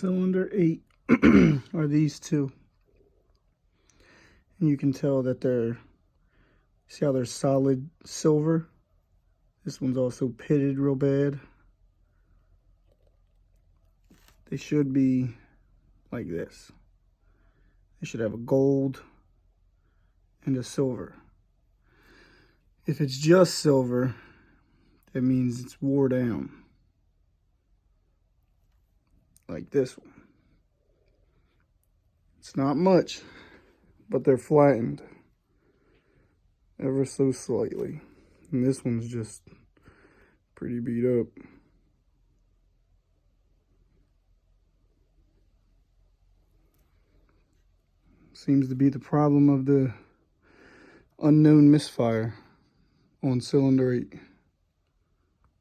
cylinder 8 are these two. And you can tell that they're, see how they're solid silver? This one's also pitted real bad. They should be like this. They should have a gold and a silver. If it's just silver, that means it's wore down. Like this one. It's not much, but they're flattened ever so slightly. And this one's just pretty beat up. Seems to be the problem of the unknown misfire on cylinder 8.